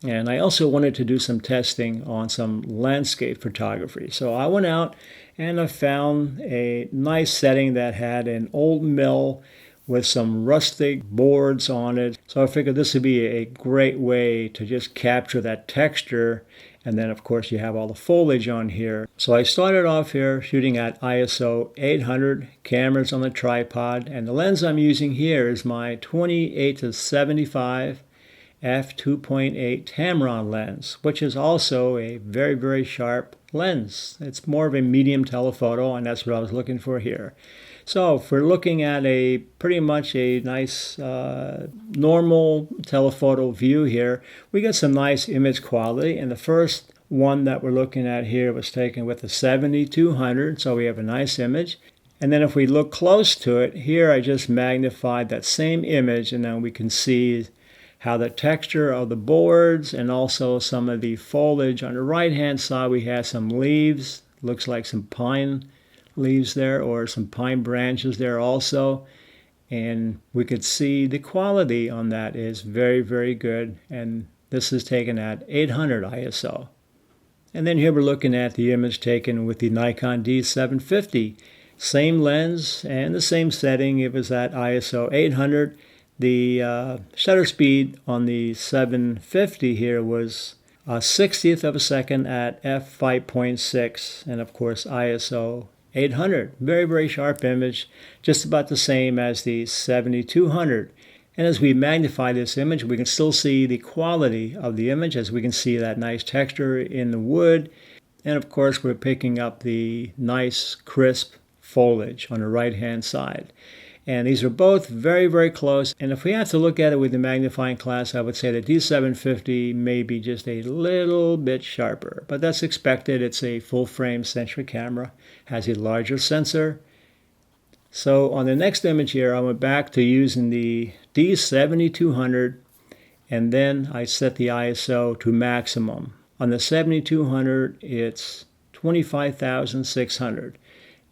And I also wanted to do some testing on some landscape photography. So I went out and I found a nice setting that had an old mill with some rustic boards on it. So I figured this would be a great way to just capture that texture. And then of course you have all the foliage on here. So I started off here shooting at ISO 800, cameras on the tripod, and the lens I'm using here is my 28-75 f2.8 Tamron lens, which is also a very, very sharp lens. It's more of a medium telephoto, and that's what I was looking for here. So if we're looking at a pretty much a nice normal telephoto view here, we get some nice image quality. And the first one that we're looking at here was taken with the 7200, so we have a nice image. And then if we look close to it, here I just magnified that same image, and then we can see how the texture of the boards and also some of the foliage. On the right hand side we have some leaves, looks like some pine leaves there, or some pine branches there also, and we could see the quality on that is very, very good. And this is taken at 800 ISO. And then here we're looking at the image taken with the Nikon D750, same lens and the same setting. It was at ISO 800. The shutter speed on the 750 here was a 60th of a second at f5.6, and of course ISO 800. Very, very sharp image, just about the same as the 7200. And as we magnify this image, we can still see the quality of the image, as we can see that nice texture in the wood. And of course, we're picking up the nice, crisp foliage on the right-hand side. And these are both very, very close. And if we have to look at it with the magnifying glass, I would say the D750 may be just a little bit sharper. But that's expected. It's a full-frame sensor camera, has a larger sensor. So on the next image here, I went back to using the D7200, and then I set the ISO to maximum. On the 7200, it's 25,600.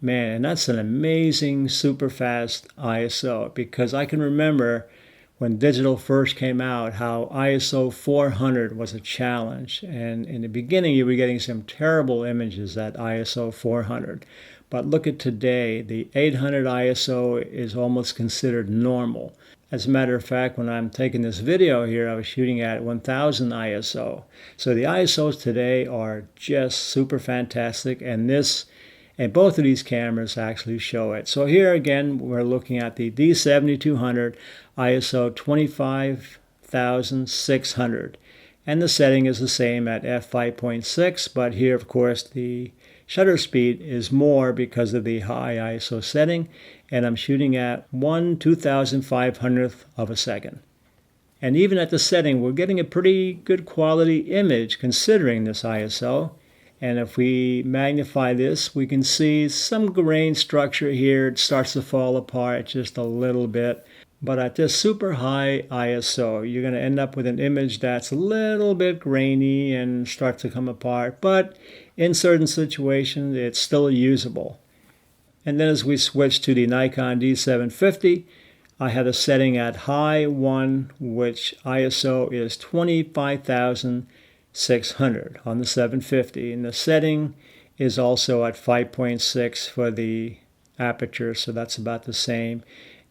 Man, and that's an amazing super fast ISO, because I can remember when digital first came out how ISO 400 was a challenge, and in the beginning you were getting some terrible images at ISO 400. But look at today, the 800 ISO is almost considered normal. As a matter of fact, when I'm taking this video here, I was shooting at 1000 ISO. So the ISOs today are just super fantastic, and both of these cameras actually show it. So here again, we're looking at the D7200 ISO 25,600. And the setting is the same at f5.6, but here, of course, the shutter speed is more because of the high ISO setting, and I'm shooting at 1/2500th of a second. And even at the setting, we're getting a pretty good quality image considering this ISO. And if we magnify this, we can see some grain structure here. It starts to fall apart just a little bit. But at this super high ISO, you're going to end up with an image that's a little bit grainy and starts to come apart. But in certain situations, it's still usable. And then as we switch to the Nikon D750, I have a setting at high 1, which ISO is 25,600 on the 750, and the setting is also at 5.6 for the aperture, so that's about the same.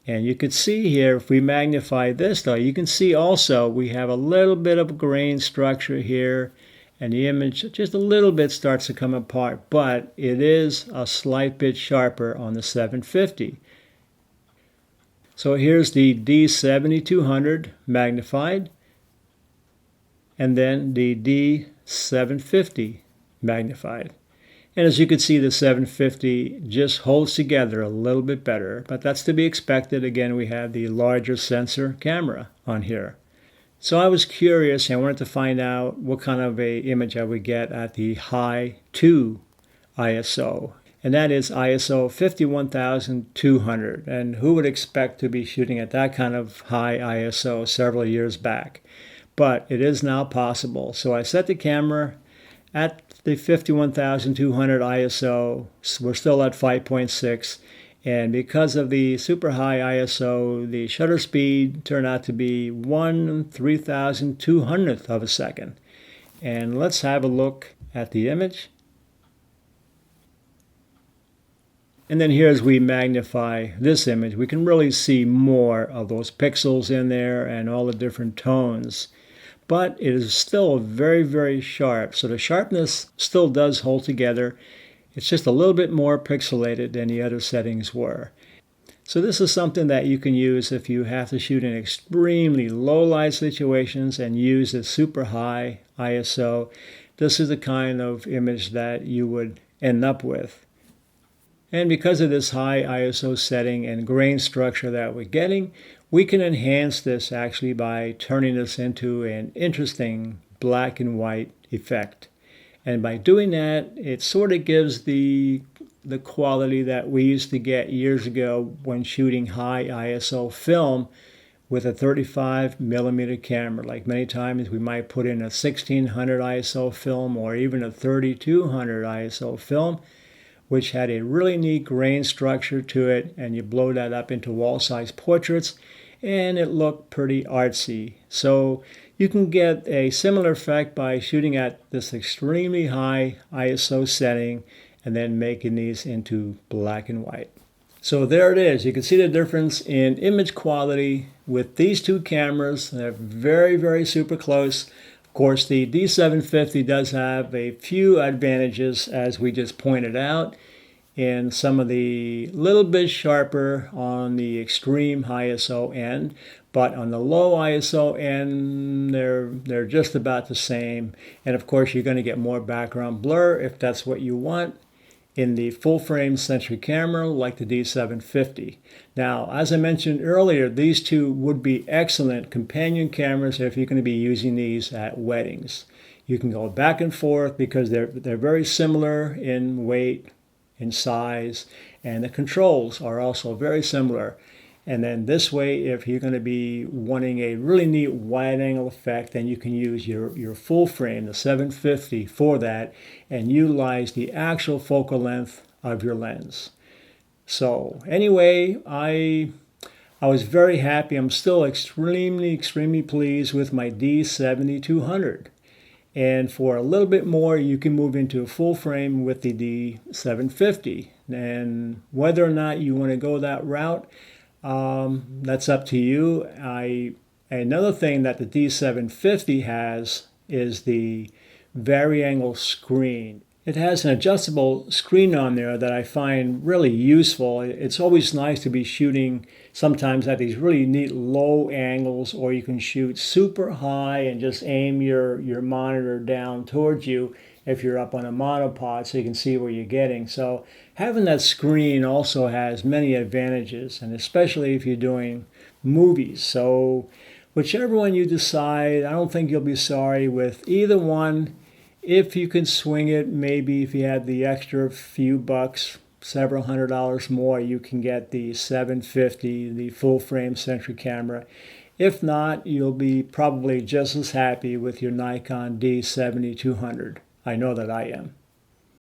And you can see here, if we magnify this though, you can see also we have a little bit of grain structure here, and the image just a little bit starts to come apart, but it is a slight bit sharper on the 750. So here's the D7200 magnified, and then the D750 magnified. And as you can see, the 750 just holds together a little bit better, but that's to be expected. Again, we have the larger sensor camera on here. So I was curious and I wanted to find out what kind of a image I would get at the high 2 ISO. And that is ISO 51,200. And who would expect to be shooting at that kind of high ISO several years back? But it is now possible. So I set the camera at the 51,200 ISO. We're still at 5.6. And because of the super high ISO, the shutter speed turned out to be 1/3200th of a second. And let's have a look at the image. And then here, as we magnify this image, we can really see more of those pixels in there and all the different tones. But it is still very, very sharp. So the sharpness still does hold together. It's just a little bit more pixelated than the other settings were. So this is something that you can use if you have to shoot in extremely low light situations and use a super high ISO. This is the kind of image that you would end up with. And because of this high ISO setting and grain structure that we're getting, we can enhance this actually by turning this into an interesting black and white effect. And by doing that, it sort of gives the quality that we used to get years ago when shooting high ISO film with a 35mm camera. Like many times we might put in a 1600 ISO film or even a 3200 ISO film, which had a really neat grain structure to it, and you blow that up into wall-size portraits, and it looked pretty artsy. So you can get a similar effect by shooting at this extremely high ISO setting and then making these into black and white. So there it is. You can see the difference in image quality with these two cameras. They're very, very super close. Of course, the D750 does have a few advantages, as we just pointed out, in some of the little bit sharper on the extreme high ISO end, but on the low ISO end, they're just about the same. And of course, you're going to get more background blur if that's what you want in the full-frame centric camera like the D750. Now, as I mentioned earlier, these two would be excellent companion cameras if you're going to be using these at weddings. You can go back and forth because they're very similar in weight, in size, and the controls are also very similar. And then this way, if you're going to be wanting a really neat wide angle effect, then you can use your full frame, the 750, for that and utilize the actual focal length of your lens. So anyway, I was very happy. I'm still extremely pleased with my D7200. And for a little bit more, you can move into a full frame with the D750. And whether or not you want to go that route, that's up to you. Another thing that the D750 has is the vari-angle screen. It has an adjustable screen on there that I find really useful. It's always nice to be shooting sometimes at these really neat low angles, or you can shoot super high and just aim your monitor down towards you if you're up on a monopod so you can see where you're getting. So having that screen also has many advantages, and especially if you're doing movies. So whichever one you decide, I don't think you'll be sorry with either one. If you can swing it, maybe if you had the extra few bucks, several $100s more, you can get the 750, the full frame centric camera. If not, you'll be probably just as happy with your Nikon D7200. I know that I am.